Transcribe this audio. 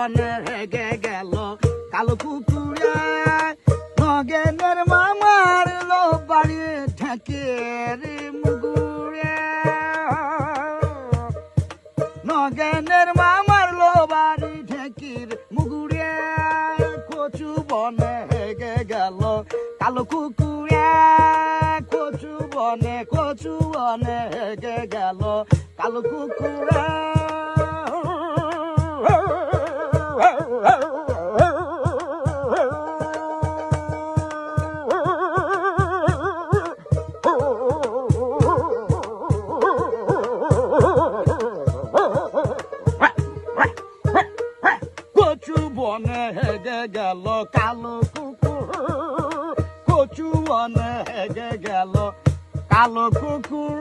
বনে হেগে গেল কালো কুকুরে নগেনের মামার লো বাড়ি ঠেকের মুগুরে নগেনের মামার লো বাড়ি ঠেকির মুগুরে কচু বনে হেগে গেল কালো কুকুরে কচু বনে হেগে গেল কালো কুকুরে কচু বনে হেগে গেল কালো কুকুর কচু বনে হেগে গেল কালো কুকুর